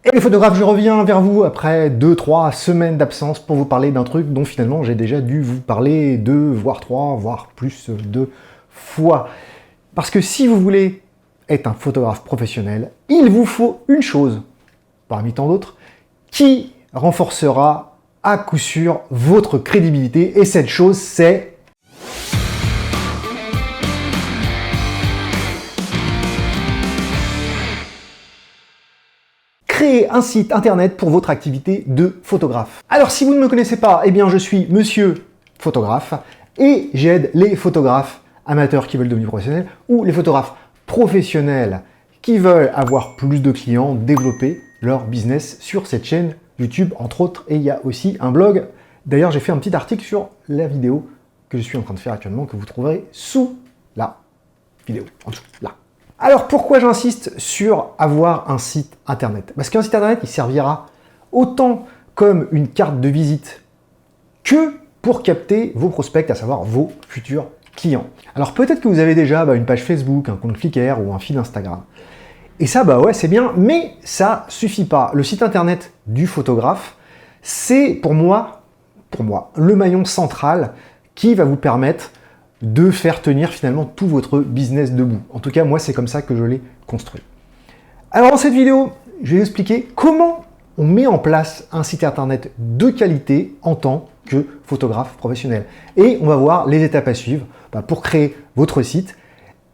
Et les photographes, je reviens vers vous après 2-3 semaines d'absence pour vous parler d'un truc dont finalement j'ai déjà dû vous parler 2, voire 3, voire plus de fois. Parce que si vous voulez être un photographe professionnel, il vous faut une chose, parmi tant d'autres, qui renforcera à coup sûr votre crédibilité. Et cette chose, c'est créer un site internet pour votre activité de photographe. Alors si vous ne me connaissez pas, eh bien je suis Monsieur Photographe et j'aide les photographes amateurs qui veulent devenir professionnels ou les photographes professionnels qui veulent avoir plus de clients, développer leur business sur cette chaîne YouTube entre autres. Et il y a aussi un blog. D'ailleurs j'ai fait un petit article sur la vidéo que je suis en train de faire actuellement que vous trouverez sous la vidéo, en dessous, là. Alors pourquoi j'insiste sur avoir un site internet? Parce qu'un site internet, il servira autant comme une carte de visite que pour capter vos prospects, à savoir vos futurs clients. Alors peut-être que vous avez déjà une page Facebook, un compte Flickr ou un feed Instagram. Et ça, ouais, c'est bien, mais ça suffit pas. Le site internet du photographe, c'est pour moi, le maillon central qui va vous permettre de faire tenir finalement tout votre business debout. En tout cas, moi, c'est comme ça que je l'ai construit. Alors, dans cette vidéo, je vais vous expliquer comment on met en place un site internet de qualité en tant que photographe professionnel. Et on va voir les étapes à suivre pour créer votre site.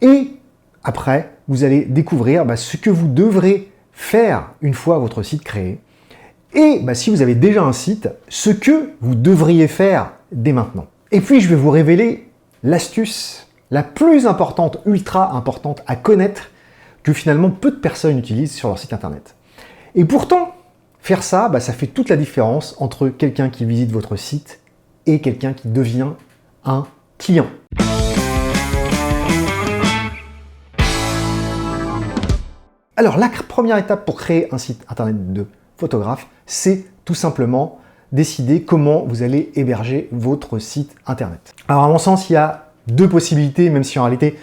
Et après, vous allez découvrir ce que vous devrez faire une fois votre site créé. Et si vous avez déjà un site, ce que vous devriez faire dès maintenant. Et puis, je vais vous révéler l'astuce la plus importante, ultra importante à connaître, que finalement peu de personnes utilisent sur leur site internet. Et pourtant, faire ça, ça fait toute la différence entre quelqu'un qui visite votre site et quelqu'un qui devient un client. Alors, la première étape pour créer un site internet de photographe, c'est tout simplement décider comment vous allez héberger votre site internet. Alors à mon sens, il y a deux possibilités, même si en réalité,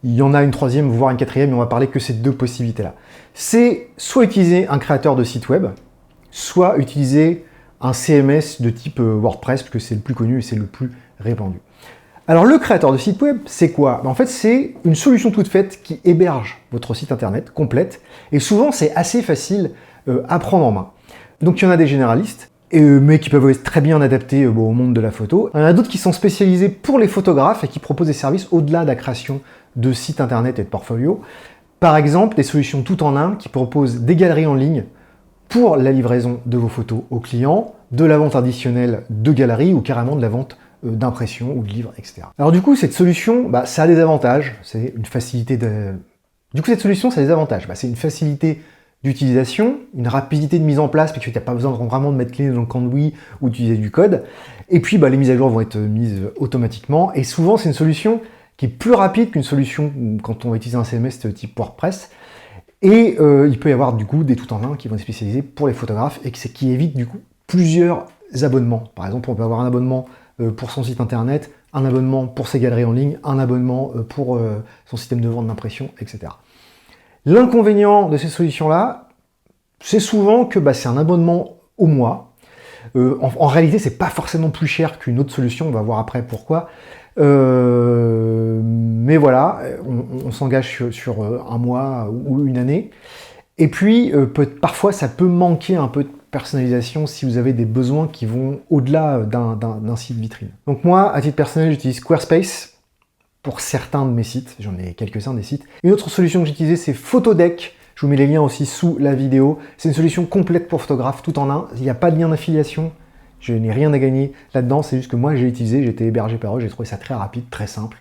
il y en a une troisième, voire une quatrième, mais on va parler que ces deux possibilités-là. C'est soit utiliser un créateur de site web, soit utiliser un CMS de type WordPress, parce que c'est le plus connu et c'est le plus répandu. Alors le créateur de site web, c'est quoi? En fait, c'est une solution toute faite qui héberge votre site internet complète, et souvent c'est assez facile à prendre en main. Donc il y en a des généralistes, mais qui peuvent être très bien adaptés au monde de la photo. Il y en a d'autres qui sont spécialisés pour les photographes et qui proposent des services au-delà de la création de sites internet et de portfolios. Par exemple, des solutions tout en un qui proposent des galeries en ligne pour la livraison de vos photos aux clients, de la vente additionnelle de galeries ou carrément de la vente d'impressions ou de livres, etc. Alors du coup, cette solution, ça a des avantages. C'est une facilité de... Du coup, cette solution, ça a des avantages. C'est une facilité d'utilisation, une rapidité de mise en place, parce que tu n'as pas besoin vraiment de mettre clé dans le cambouis ou d'utiliser du code. Et puis les mises à jour vont être mises automatiquement. Et souvent, c'est une solution qui est plus rapide qu'une solution quand on va utiliser un CMS type WordPress. Et il peut y avoir du coup des tout en un qui vont être spécialisés pour les photographes et qui évitent du coup plusieurs abonnements. Par exemple, on peut avoir un abonnement pour son site internet, un abonnement pour ses galeries en ligne, un abonnement pour son système de vente d'impression, etc. L'inconvénient de ces solutions-là, c'est souvent que c'est un abonnement au mois. En réalité, c'est pas forcément plus cher qu'une autre solution, on va voir après pourquoi. Mais voilà, on s'engage sur un mois ou une année. Et puis, parfois, ça peut manquer un peu de personnalisation si vous avez des besoins qui vont au-delà d'un site vitrine. Donc moi, à titre personnel, j'utilise Squarespace pour certains de mes sites, j'en ai quelques-uns des sites. Une autre solution que j'ai utilisée, c'est Photodeck. Je vous mets les liens aussi sous la vidéo. C'est une solution complète pour photographe, tout en un. Il n'y a pas de lien d'affiliation. Je n'ai rien à gagner là-dedans. C'est juste que moi, j'ai utilisé, j'ai été hébergé par eux. J'ai trouvé ça très rapide, très simple.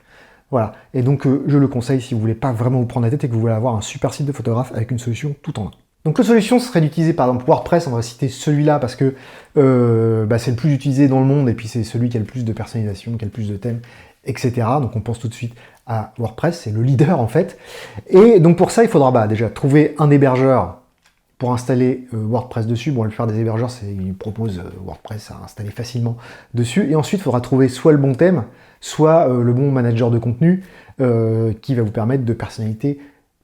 Voilà. Et donc, je le conseille si vous voulez pas vraiment vous prendre la tête et que vous voulez avoir un super site de photographe avec une solution tout en un. Donc, la solution serait d'utiliser par exemple WordPress. On va citer celui-là parce que c'est le plus utilisé dans le monde et puis c'est celui qui a le plus de personnalisation, qui a le plus de thèmes, etc. Donc on pense tout de suite à WordPress, c'est le leader en fait. Et donc pour ça, il faudra déjà trouver un hébergeur pour installer WordPress dessus. Bon, le faire des hébergeurs, ils proposent WordPress à installer facilement dessus. Et ensuite, il faudra trouver soit le bon thème, soit le bon manager de contenu qui va vous permettre de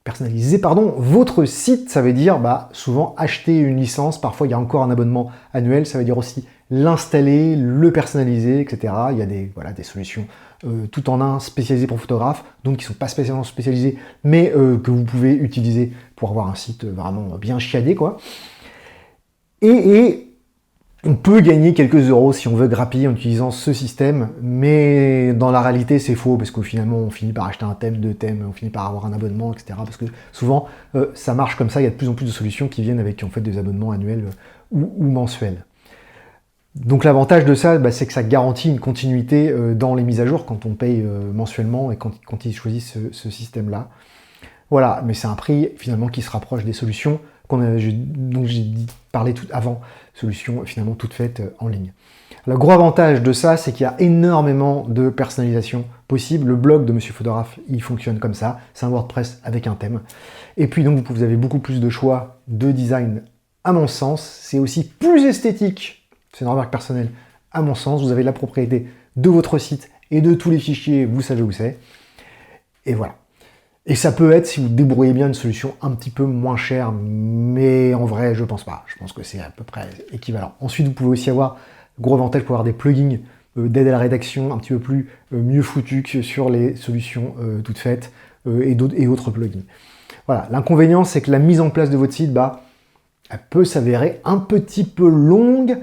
personnaliser votre site. Ça veut dire souvent acheter une licence, parfois il y a encore un abonnement annuel, ça veut dire aussi l'installer, le personnaliser, etc. Il y a des solutions tout en un spécialisées pour photographes, donc qui ne sont pas spécialement spécialisées, mais que vous pouvez utiliser pour avoir un site vraiment bien chiadé, quoi. Et on peut gagner quelques euros si on veut grappiller en utilisant ce système, mais dans la réalité c'est faux, parce qu'au finalement on finit par acheter un thème, deux thèmes, on finit par avoir un abonnement, etc. Parce que souvent ça marche comme ça, il y a de plus en plus de solutions qui viennent avec en fait des abonnements annuels ou mensuels. Donc l'avantage de ça, c'est que ça garantit une continuité dans les mises à jour quand on paye mensuellement et quand ils choisissent ce système-là. Voilà, mais c'est un prix finalement qui se rapproche des solutions dont j'ai parlé tout avant, solutions finalement toutes faites en ligne. Le gros avantage de ça, c'est qu'il y a énormément de personnalisation possible. Le blog de Monsieur Photographe, il fonctionne comme ça, c'est un WordPress avec un thème. Et puis donc vous avez beaucoup plus de choix de design à mon sens. C'est aussi plus esthétique. C'est une remarque personnelle, à mon sens. Vous avez la propriété de votre site et de tous les fichiers, vous savez où c'est. Et voilà. Et ça peut être, si vous débrouillez bien, une solution un petit peu moins chère, mais en vrai, je pense pas. Je pense que c'est à peu près équivalent. Ensuite, vous pouvez aussi avoir, gros avantage, pour avoir des plugins d'aide à la rédaction un petit peu plus mieux foutus que sur les solutions toutes faites et autres plugins. Voilà. L'inconvénient, c'est que la mise en place de votre site, elle peut s'avérer un petit peu longue.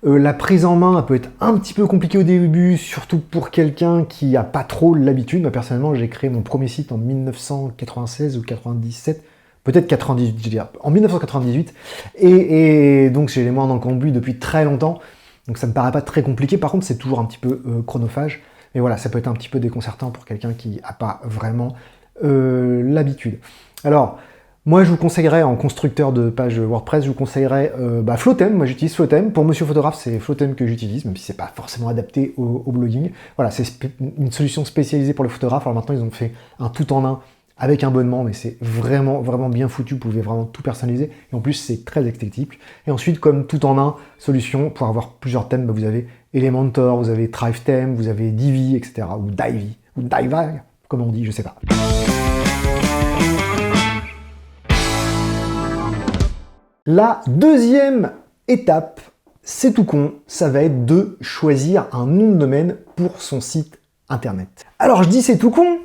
La prise en main, elle peut être un petit peu compliquée au début, surtout pour quelqu'un qui n'a pas trop l'habitude. Moi, personnellement, j'ai créé mon premier site en 1996 ou 97, peut-être 98, je veux dire, en 1998. Et donc, j'ai les mains dans le cambouis depuis très longtemps. Donc, ça me paraît pas très compliqué. Par contre, c'est toujours un petit peu chronophage. Mais voilà, ça peut être un petit peu déconcertant pour quelqu'un qui n'a pas vraiment l'habitude. Alors, moi, je vous conseillerais, en constructeur de page WordPress, je vous conseillerais Flotem. Moi, j'utilise Flotem. Pour Monsieur Photographe, c'est Flotem que j'utilise, même si c'est pas forcément adapté au blogging. Voilà, c'est une solution spécialisée pour le photographe. Alors maintenant, ils ont fait un tout en un avec un abonnement, mais c'est vraiment, vraiment bien foutu. Vous pouvez vraiment tout personnaliser. Et en plus, c'est très esthétique. Et ensuite, comme tout en un solution, pour avoir plusieurs thèmes, vous avez Elementor, vous avez Thrive Theme, vous avez Divi, etc. Ou Divi, ou Diva, comme on dit, je sais pas. La deuxième étape, c'est tout con, ça va être de choisir un nom de domaine pour son site internet. Alors je dis c'est tout con,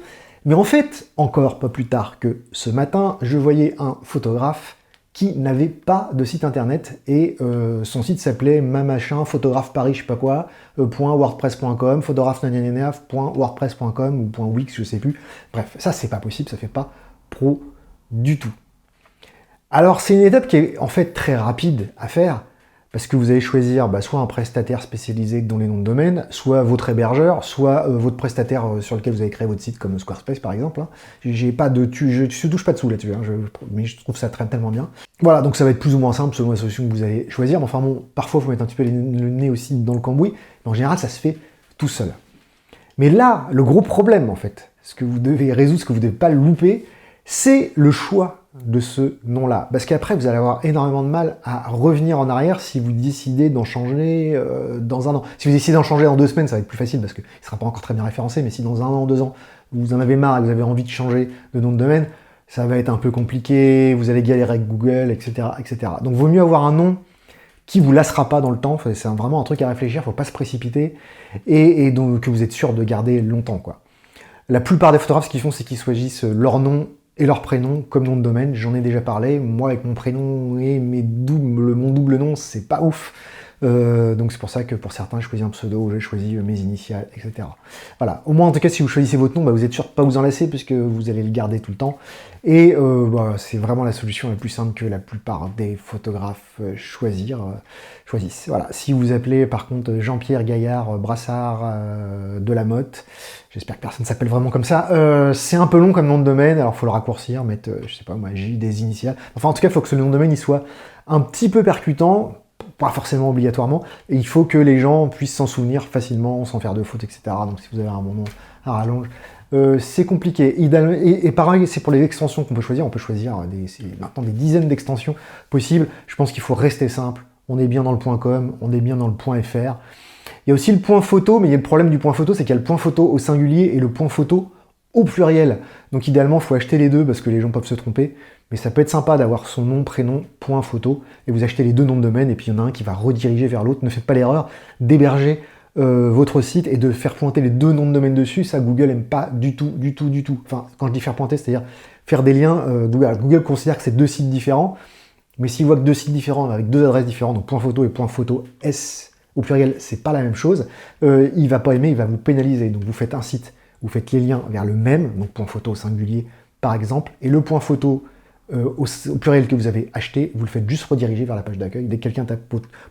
mais en fait, encore pas plus tard que ce matin, je voyais un photographe qui n'avait pas de site internet et son site s'appelait machin photographe Paris je sais pas quoi .wordpress.com, photographe.wordpress.com ou .wix je sais plus. Bref, ça c'est pas possible, ça fait pas pro du tout. Alors c'est une étape qui est en fait très rapide à faire, parce que vous allez choisir soit un prestataire spécialisé dans les noms de domaine, soit votre hébergeur, soit votre prestataire sur lequel vous avez créé votre site, comme Squarespace par exemple. Je touche pas dessous là-dessus, mais je trouve ça tellement bien. Voilà, donc ça va être plus ou moins simple selon la solution que vous allez choisir, mais enfin bon, parfois il faut mettre un petit peu le nez aussi dans le cambouis, mais en général ça se fait tout seul. Mais là, le gros problème en fait, ce que vous devez résoudre, ce que vous ne devez pas louper, c'est le choix de ce nom-là. Parce qu'après, vous allez avoir énormément de mal à revenir en arrière si vous décidez d'en changer dans un an. Si vous décidez d'en changer dans 2 semaines, ça va être plus facile parce qu'il ne sera pas encore très bien référencé, mais si dans 1 an, 2 ans, vous en avez marre et vous avez envie de changer de nom de domaine, ça va être un peu compliqué, vous allez galérer avec Google, etc., etc. Donc, vaut mieux avoir un nom qui vous lassera pas dans le temps. C'est vraiment un truc à réfléchir, il ne faut pas se précipiter et donc que vous êtes sûr de garder longtemps, quoi. La plupart des photographes, ce qu'ils font, c'est qu'ils choisissent leur nom et leur prénom comme nom de domaine. J'en ai déjà parlé. Moi, avec mon prénom et mon double nom, c'est pas ouf. Donc c'est pour ça que pour certains, je choisis un pseudo, j'ai choisi mes initiales, etc. Voilà. Au moins, en tout cas, si vous choisissez votre nom, vous êtes sûr de pas vous en lasser puisque vous allez le garder tout le temps. Et c'est vraiment la solution la plus simple que la plupart des photographes choisissent. Voilà. Si vous appelez par contre Jean-Pierre Gaillard Brassard de la Motte, j'espère que personne ne s'appelle vraiment comme ça, c'est un peu long comme nom de domaine, alors il faut le raccourcir, mettre, je sais pas moi, J, des initiales. Enfin en tout cas, il faut que ce nom de domaine il soit un petit peu percutant, pas forcément obligatoirement, et il faut que les gens puissent s'en souvenir facilement, sans faire de fautes, etc. Donc si vous avez un bon nom à rallonge, c'est compliqué. Et pareil, c'est pour les extensions qu'on peut choisir. On peut choisir maintenant des dizaines d'extensions possibles. Je pense qu'il faut rester simple. On est bien dans le .com, on est bien dans le .fr. Il y a aussi le point photo, mais il y a le problème du point photo, c'est qu'il y a le point photo au singulier et le point photo au pluriel. Donc idéalement, il faut acheter les deux parce que les gens peuvent se tromper. Mais ça peut être sympa d'avoir son nom, prénom, point photo, et vous achetez les deux noms de domaine, et puis il y en a un qui va rediriger vers l'autre. Ne faites pas l'erreur d'héberger votre site et de faire pointer les deux noms de domaine dessus. Ça, Google aime pas du tout. Enfin, quand je dis faire pointer, c'est-à-dire faire des liens. Google considère que c'est deux sites différents, mais s'il voit que deux sites différents avec deux adresses différentes, donc point photo et point photo S au pluriel, c'est pas la même chose, il va pas aimer, il va vous pénaliser. Donc vous faites un site, vous faites les liens vers le même, donc point photo au singulier par exemple, et le point photo au pluriel que vous avez acheté, vous le faites juste rediriger vers la page d'accueil. Dès que quelqu'un tape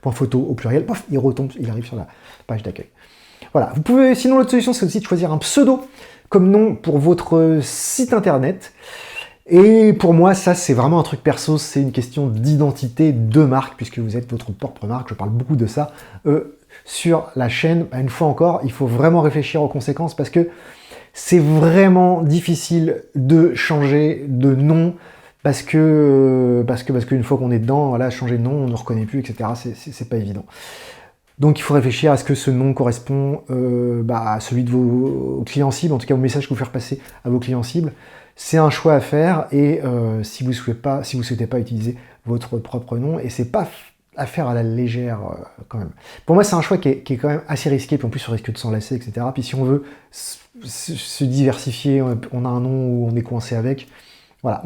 point photo au pluriel, pof, il retombe, il arrive sur la page d'accueil. Voilà. Vous pouvez, sinon l'autre solution, c'est aussi de choisir un pseudo comme nom pour votre site internet. Et pour moi, ça c'est vraiment un truc perso, c'est une question d'identité de marque, puisque vous êtes votre propre marque, je parle beaucoup de ça sur la chaîne. Une fois encore, il faut vraiment réfléchir aux conséquences, parce que c'est vraiment difficile de changer de nom, parce que une fois qu'on est dedans, voilà, changer de nom, on ne reconnaît plus, etc. C'est pas évident. Donc il faut réfléchir à ce que ce nom correspond à celui de vos clients cibles, en tout cas au message que vous faire passer à vos clients cibles. C'est un choix à faire, et si vous souhaitez pas utiliser votre propre nom, et c'est pas à faire à la légère quand même. Pour moi, c'est un choix qui est quand même assez risqué, puis en plus on risque de s'enlacer, etc. Puis si on veut se diversifier, on a un nom où on est coincé avec. Voilà,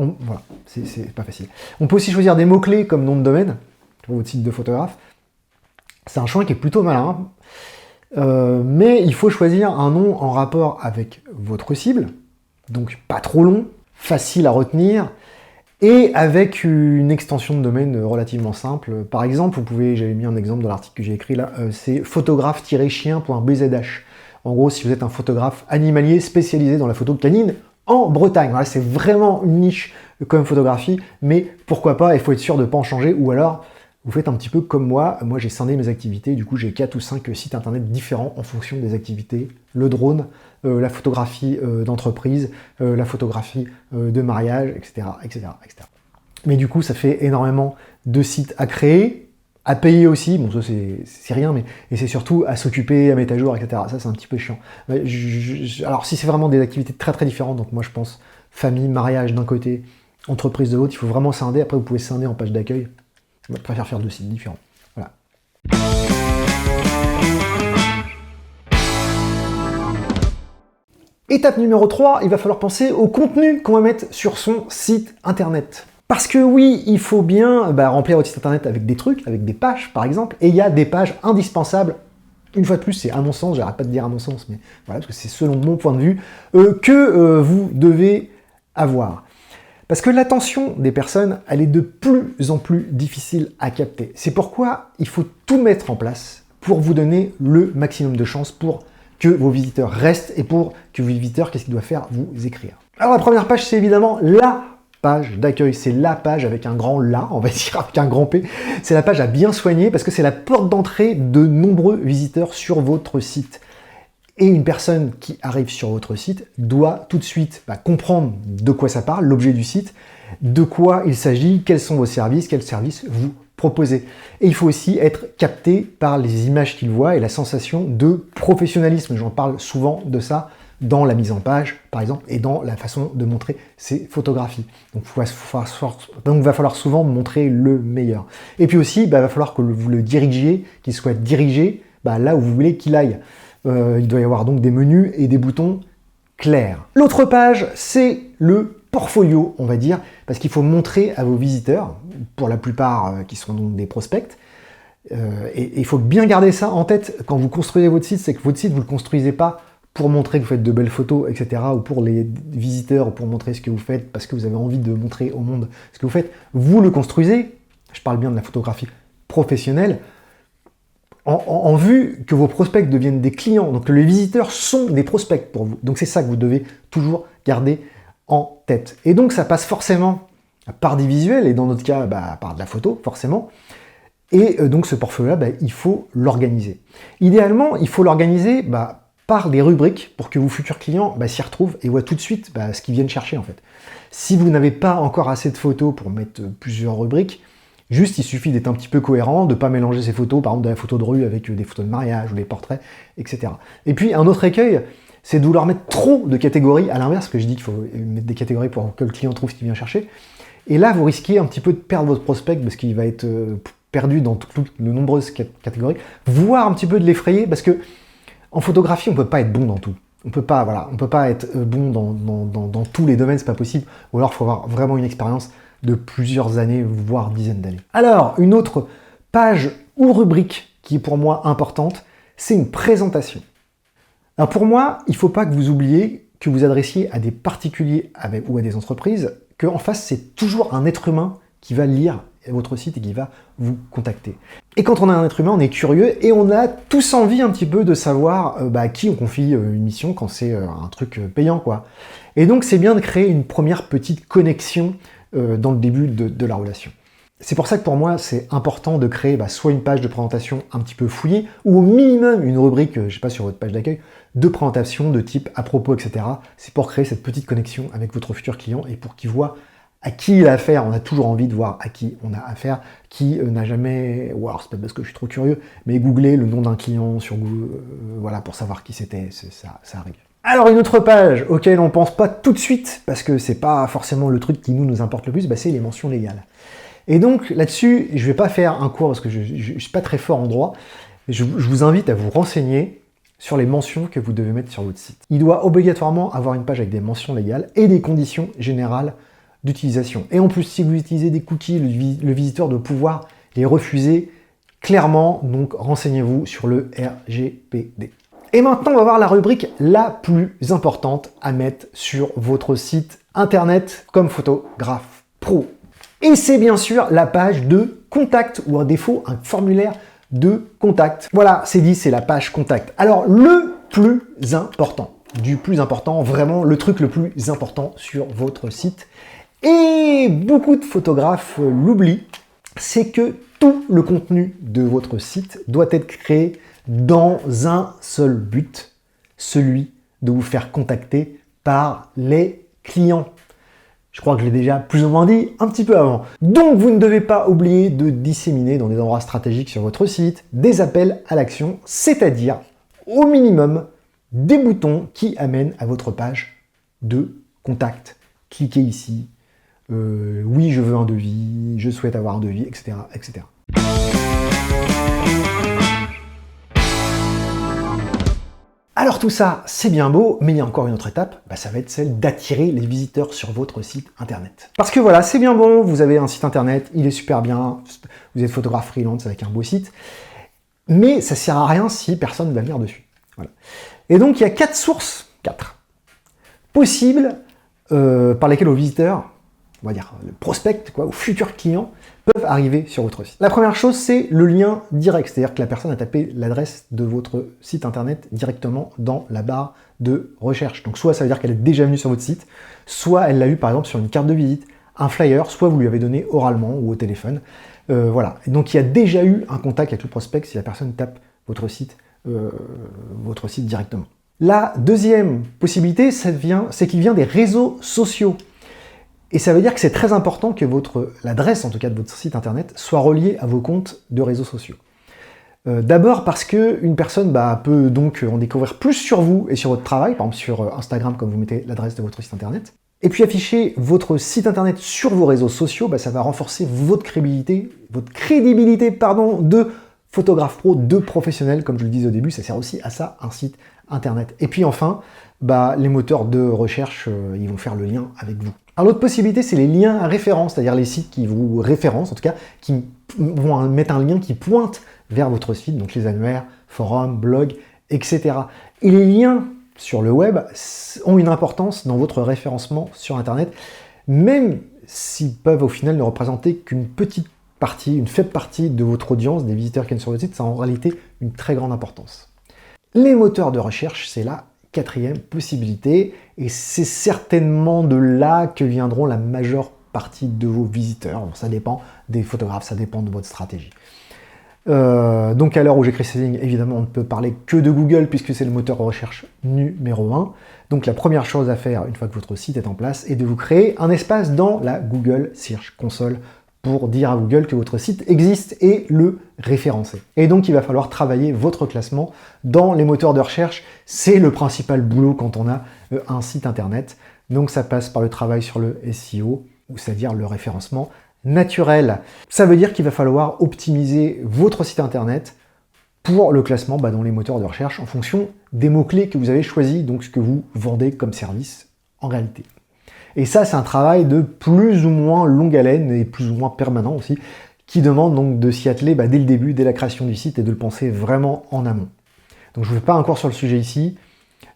c'est pas facile. On peut aussi choisir des mots-clés comme nom de domaine pour votre site de photographe. C'est un choix qui est plutôt malin, mais il faut choisir un nom en rapport avec votre cible, donc pas trop long, facile à retenir, et avec une extension de domaine relativement simple. Par exemple, j'avais mis un exemple dans l'article que j'ai écrit là, c'est photographe-chien.bzh. En gros, si vous êtes un photographe animalier spécialisé dans la photo canine en Bretagne. Voilà, c'est vraiment une niche comme photographie, mais pourquoi pas, il faut être sûr de ne pas en changer, ou alors vous faites un petit peu comme moi. Moi, j'ai scindé mes activités, du coup, j'ai 4 ou 5 sites internet différents en fonction des activités. Le drone, la photographie d'entreprise, la photographie de mariage, etc., etc., etc. Mais du coup, ça fait énormément de sites à créer, à payer aussi. Bon, ça, c'est rien, mais et c'est surtout à s'occuper, à mettre à jour, etc. Ça, c'est un petit peu chiant. Alors, si c'est vraiment des activités très, très différentes, donc moi, je pense famille, mariage d'un côté, entreprise de l'autre, il faut vraiment scinder. Après, vous pouvez scinder en page d'accueil. Je préfère faire 2 sites différents. Voilà. Étape numéro 3, il va falloir penser au contenu qu'on va mettre sur son site internet. Parce que oui, il faut bien remplir votre site internet avec des trucs, avec des pages par exemple, et il y a des pages indispensables. Une fois de plus, c'est à mon sens, j'arrête pas de dire à mon sens, mais voilà, parce que c'est selon mon point de vue, que vous devez avoir. Parce que l'attention des personnes, elle est de plus en plus difficile à capter. C'est pourquoi il faut tout mettre en place pour vous donner le maximum de chances pour que vos visiteurs restent, et pour que vos visiteurs, qu'est-ce qu'ils doivent faire? Vous écrire. Alors la première page, c'est évidemment la page d'accueil. C'est la page avec un grand la, on va dire, avec un grand P. C'est la page à bien soigner, parce que c'est la porte d'entrée de nombreux visiteurs sur votre site. Et une personne qui arrive sur votre site doit tout de suite comprendre de quoi ça parle, l'objet du site, de quoi il s'agit, quels sont vos services, quels services vous proposez. Et il faut aussi être capté par les images qu'il voit et la sensation de professionnalisme. J'en parle souvent de ça dans la mise en page, par exemple, et dans la façon de montrer ses photographies. Donc il va falloir souvent montrer le meilleur. Et puis aussi, il va falloir que vous le dirigiez, qu'il soit dirigé là où vous voulez qu'il aille. Il doit y avoir donc des menus et des boutons clairs. L'autre page, c'est le portfolio, on va dire, parce qu'il faut montrer à vos visiteurs, pour la plupart qui sont donc des prospects, et il faut bien garder ça en tête quand vous construisez votre site, c'est que votre site, vous ne le construisez pas pour montrer que vous faites de belles photos, etc., ou pour les visiteurs, pour montrer ce que vous faites, parce que vous avez envie de montrer au monde ce que vous faites. Vous le construisez, je parle bien de la photographie professionnelle, en vue que vos prospects deviennent des clients. Donc les visiteurs sont des prospects pour vous. Donc c'est ça que vous devez toujours garder en tête. Et donc ça passe forcément par des visuels, et dans notre cas, par de la photo, forcément. Et donc ce portfolio-là, il faut l'organiser. Idéalement, il faut l'organiser par des rubriques pour que vos futurs clients s'y retrouvent et voient tout de suite ce qu'ils viennent chercher en fait. Si vous n'avez pas encore assez de photos pour mettre plusieurs rubriques, juste, il suffit d'être un petit peu cohérent, de ne pas mélanger ces photos, par exemple de la photo de rue avec des photos de mariage ou des portraits, etc. Et puis, un autre écueil, c'est de vouloir mettre trop de catégories, à l'inverse, que je dis qu'il faut mettre des catégories pour que le client trouve ce qu'il vient chercher. Et là, vous risquez un petit peu de perdre votre prospect parce qu'il va être perdu dans toutes de nombreuses catégories, voire un petit peu de l'effrayer parce que en photographie, on ne peut pas être bon dans tout. On peut pas être bon dans tous les domaines, c'est pas possible. Ou alors, il faut avoir vraiment une expérience de plusieurs années, voire dizaines d'années. Alors, une autre page ou rubrique qui est pour moi importante, c'est une présentation. Alors pour moi, il ne faut pas que vous oubliez que vous adressiez à des particuliers ou à des entreprises, qu'en face, c'est toujours un être humain qui va lire votre site et qui va vous contacter. Et quand on a un être humain, on est curieux et on a tous envie un petit peu de savoir à qui on confie une mission quand c'est un truc payant, quoi. Et donc, c'est bien de créer une première petite connexion dans le début de la relation. C'est pour ça que pour moi, c'est important de créer soit une page de présentation un petit peu fouillée, ou au minimum une rubrique, je sais pas, sur votre page d'accueil, de présentation de type à propos, etc. C'est pour créer cette petite connexion avec votre futur client et pour qu'il voit à qui il a affaire. On a toujours envie de voir à qui on a affaire, qui n'a jamais, ou alors c'est peut-être parce que je suis trop curieux, mais googler le nom d'un client sur Google, voilà, pour savoir qui c'était, ça arrive. Alors une autre page auquel on pense pas tout de suite, parce que c'est pas forcément le truc qui nous importe le plus, c'est les mentions légales. Et donc là-dessus, je vais pas faire un cours parce que je suis pas très fort en droit. Je vous invite à vous renseigner sur les mentions que vous devez mettre sur votre site. Il doit obligatoirement avoir une page avec des mentions légales et des conditions générales d'utilisation. Et en plus, si vous utilisez des cookies, le visiteur doit pouvoir les refuser clairement, donc renseignez-vous sur le RGPD. Et maintenant, on va voir la rubrique la plus importante à mettre sur votre site internet comme photographe pro. Et c'est bien sûr la page de contact, ou à défaut, un formulaire de contact. Voilà, c'est dit, c'est la page contact. Alors, le plus important, vraiment le truc le plus important sur votre site, et beaucoup de photographes l'oublient, c'est que tout le contenu de votre site doit être créé dans un seul but, celui de vous faire contacter par les clients. Je crois que je l'ai déjà plus ou moins dit un petit peu avant. Donc vous ne devez pas oublier de disséminer dans des endroits stratégiques sur votre site des appels à l'action, c'est-à-dire au minimum des boutons qui amènent à votre page de contact. Cliquez ici, oui je veux un devis, je souhaite avoir un devis, etc. etc. Alors tout ça, c'est bien beau, mais il y a encore une autre étape, ça va être celle d'attirer les visiteurs sur votre site internet. Parce que voilà, c'est bien bon, vous avez un site internet, il est super bien, vous êtes photographe freelance avec un beau site, mais ça ne sert à rien si personne ne va venir dessus. Voilà. Et donc il y a 4 sources possibles par lesquelles vos visiteurs, on va dire le prospect, ou futurs clients, peuvent arriver sur votre site. La première chose, c'est le lien direct, c'est-à-dire que la personne a tapé l'adresse de votre site internet directement dans la barre de recherche. Donc soit ça veut dire qu'elle est déjà venue sur votre site, soit elle l'a eu par exemple sur une carte de visite, un flyer, soit vous lui avez donné oralement ou au téléphone. Voilà. Et donc il y a déjà eu un contact avec le prospect si la personne tape votre site directement. La deuxième possibilité, c'est qu'il vient des réseaux sociaux. Et ça veut dire que c'est très important que l'adresse, en tout cas de votre site internet, soit reliée à vos comptes de réseaux sociaux. D'abord parce qu'une personne peut donc en découvrir plus sur vous et sur votre travail, par exemple sur Instagram, comme vous mettez l'adresse de votre site internet. Et puis afficher votre site internet sur vos réseaux sociaux, ça va renforcer votre crédibilité de photographe pro, de professionnel, comme je le disais au début, ça sert aussi à ça, un site internet. Et puis enfin, les moteurs de recherche, ils vont faire le lien avec vous. Alors l'autre possibilité, c'est les liens à référence, c'est-à-dire les sites qui vous référencent, en tout cas, qui vont mettre un lien qui pointe vers votre site, donc les annuaires, forums, blogs, etc. Et les liens sur le web ont une importance dans votre référencement sur Internet, même s'ils peuvent au final ne représenter qu'une petite partie, une faible partie de votre audience, des visiteurs qui viennent sur votre site, ça a en réalité une très grande importance. Les moteurs de recherche, c'est la 4e possibilité, et c'est certainement de là que viendront la majeure partie de vos visiteurs. Bon, ça dépend des photographes, ça dépend de votre stratégie. Donc à l'heure où j'écris ces lignes, évidemment, on ne peut parler que de Google puisque c'est le moteur de recherche numéro 1. Donc la première chose à faire une fois que votre site est en place est de vous créer un espace dans la Google Search Console pour dire à Google que votre site existe et le référencer. Et donc il va falloir travailler votre classement dans les moteurs de recherche. C'est le principal boulot quand on a un site internet. Donc ça passe par le travail sur le SEO, c'est-à-dire le référencement naturel. Ça veut dire qu'il va falloir optimiser votre site internet pour le classement dans les moteurs de recherche en fonction des mots-clés que vous avez choisis, donc ce que vous vendez comme service en réalité. Et ça, c'est un travail de plus ou moins longue haleine et plus ou moins permanent aussi, qui demande donc de s'y atteler dès le début, dès la création du site et de le penser vraiment en amont. Donc je ne vais pas encore sur le sujet ici,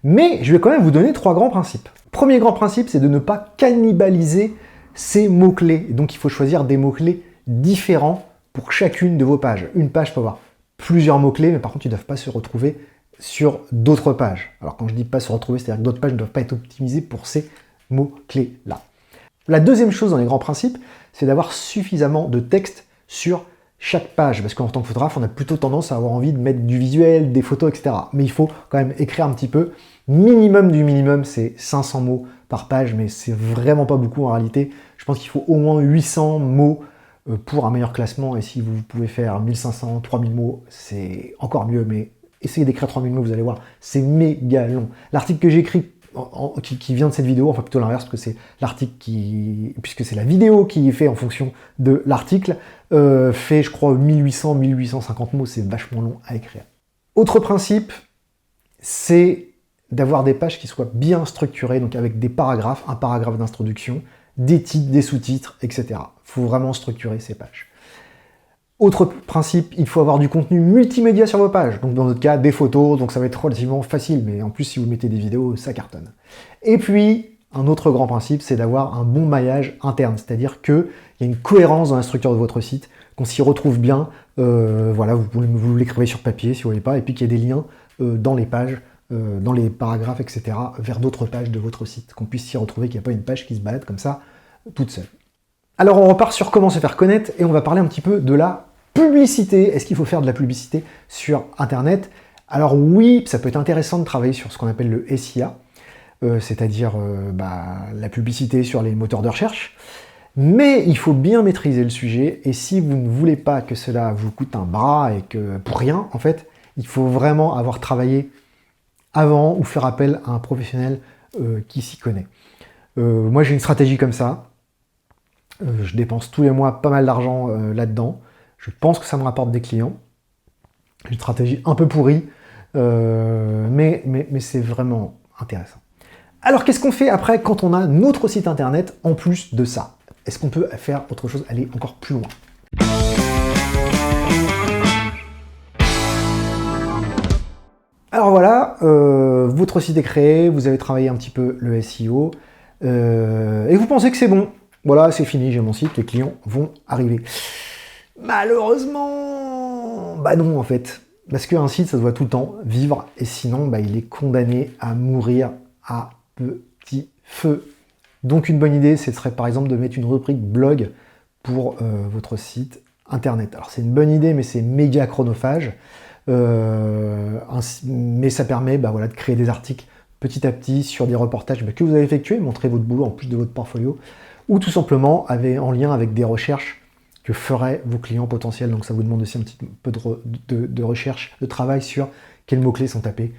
mais je vais quand même vous donner 3 grands principes. Premier grand principe, c'est de ne pas cannibaliser ces mots-clés. Donc il faut choisir des mots-clés différents pour chacune de vos pages. Une page peut avoir plusieurs mots-clés, mais par contre, ils ne doivent pas se retrouver sur d'autres pages. Alors quand je dis pas se retrouver, c'est-à-dire que d'autres pages ne doivent pas être optimisées pour ces mots-clés-là. La deuxième chose dans les grands principes, c'est d'avoir suffisamment de texte sur chaque page, parce qu'en tant que photographe, on a plutôt tendance à avoir envie de mettre du visuel, des photos, etc. Mais il faut quand même écrire un petit peu. Minimum du minimum, c'est 500 mots par page, mais c'est vraiment pas beaucoup en réalité. Je pense qu'il faut au moins 800 mots pour un meilleur classement, et si vous pouvez faire 1500, 3000 mots, c'est encore mieux, mais essayez d'écrire 3000 mots, vous allez voir, c'est méga long. L'article que j'ai écrit qui vient de cette vidéo, enfin plutôt l'inverse, parce que c'est l'article puisque c'est la vidéo qui est faite en fonction de l'article, fait je crois 1800-1850 mots, c'est vachement long à écrire. Autre principe, c'est d'avoir des pages qui soient bien structurées, donc avec des paragraphes, un paragraphe d'introduction, des titres, des sous-titres, etc. Il faut vraiment structurer ces pages. Autre principe, il faut avoir du contenu multimédia sur vos pages. Donc dans notre cas, des photos, donc ça va être relativement facile, mais en plus si vous mettez des vidéos, ça cartonne. Et puis, un autre grand principe, c'est d'avoir un bon maillage interne, c'est-à-dire qu'il y a une cohérence dans la structure de votre site, qu'on s'y retrouve bien, voilà, vous l'écrivez sur papier si vous voulez pas, et puis qu'il y ait des liens dans les pages, dans les paragraphes, etc., vers d'autres pages de votre site, qu'on puisse s'y retrouver, qu'il n'y a pas une page qui se balade comme ça, toute seule. Alors on repart sur comment se faire connaître, et on va parler un petit peu de la publicité. Est-ce qu'il faut faire de la publicité sur Internet? Alors oui, ça peut être intéressant de travailler sur ce qu'on appelle le SIA, c'est-à-dire la publicité sur les moteurs de recherche, mais il faut bien maîtriser le sujet, et si vous ne voulez pas que cela vous coûte un bras, et que pour rien, en fait, il faut vraiment avoir travaillé avant, ou faire appel à un professionnel qui s'y connaît. Moi j'ai une stratégie comme ça, je dépense tous les mois pas mal d'argent là-dedans, je pense que ça me rapporte des clients. J'ai une stratégie un peu pourrie, mais c'est vraiment intéressant. Alors qu'est-ce qu'on fait après quand on a notre site internet en plus de ça? Est-ce qu'on peut faire autre chose, aller encore plus loin? Alors voilà, votre site est créé, vous avez travaillé un petit peu le SEO, et vous pensez que c'est bon. Voilà, c'est fini, j'ai mon site, les clients vont arriver. Malheureusement, non en fait. Parce qu'un site, ça doit tout le temps vivre, et sinon, il est condamné à mourir à petit feu. Donc une bonne idée, ce serait par exemple de mettre une rubrique blog pour votre site internet. Alors c'est une bonne idée, mais c'est méga chronophage. Mais ça permet de créer des articles petit à petit sur des reportages que vous avez effectués, montrer votre boulot en plus de votre portfolio, ou tout simplement en lien avec des recherches que feraient vos clients potentiels. Donc ça vous demande aussi un petit peu de recherche, de travail sur quels mots-clés sont tapés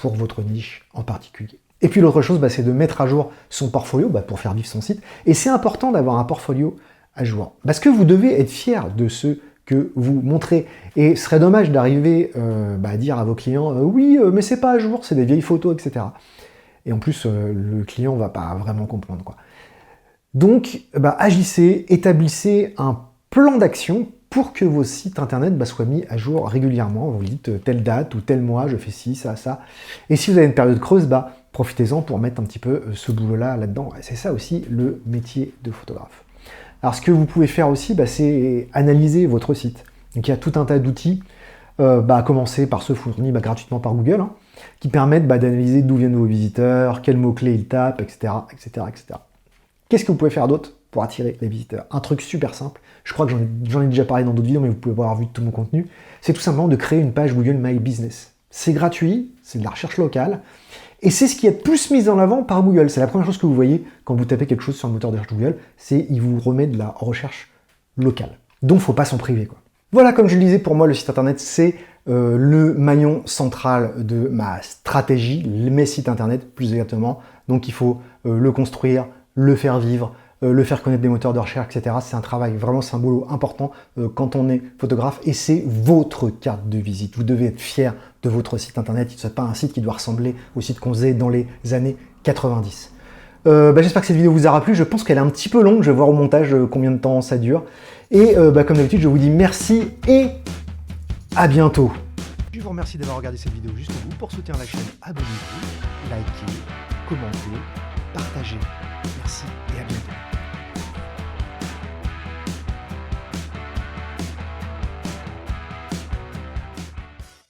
pour votre niche en particulier. Et puis l'autre chose, c'est de mettre à jour son portfolio pour faire vivre son site. Et c'est important d'avoir un portfolio à jour, parce que vous devez être fier de ce que vous montrez. Et ce serait dommage d'arriver à dire à vos clients oui, mais c'est pas à jour, c'est des vieilles photos, etc. Et en plus, le client va pas vraiment comprendre, quoi. Donc, agissez, établissez un plan d'action pour que vos sites internet soient mis à jour régulièrement. Vous dites telle date ou tel mois, je fais ci, ça, ça. Et si vous avez une période creuse, profitez-en pour mettre un petit peu ce boulot-là là-dedans. C'est ça aussi le métier de photographe. Alors ce que vous pouvez faire aussi, c'est analyser votre site. Donc il y a tout un tas d'outils, à commencer par ceux fournis gratuitement par Google, qui permettent d'analyser d'où viennent vos visiteurs, quels mots-clés ils tapent, etc., etc., etc. Qu'est-ce que vous pouvez faire d'autre pour attirer les visiteurs? Un truc super simple, je crois que j'en ai déjà parlé dans d'autres vidéos, mais vous pouvez avoir vu tout mon contenu, c'est tout simplement de créer une page Google My Business. C'est gratuit, c'est de la recherche locale, et c'est ce qui est le plus mis en avant par Google. C'est la première chose que vous voyez quand vous tapez quelque chose sur le moteur de recherche Google, c'est il vous remet de la recherche local. Donc, faut pas s'en priver, quoi. Voilà, comme je le disais, pour moi, le site internet, c'est le maillon central de ma stratégie, mes sites internet, plus exactement. Donc, il faut le construire, le faire vivre, le faire connaître des moteurs de recherche, etc. C'est un travail, vraiment, c'est un boulot important quand on est photographe et c'est votre carte de visite. Vous devez être fier de votre site internet. Ce n'est pas un site qui doit ressembler au site qu'on faisait dans les années 90. J'espère que cette vidéo vous aura plu. Je pense qu'elle est un petit peu longue. Je vais voir au montage combien de temps ça dure. Et comme d'habitude, je vous dis merci et à bientôt. Je vous remercie d'avoir regardé cette vidéo jusqu'au bout. Pour soutenir la chaîne, abonnez-vous, likez, commentez, partagez. Merci.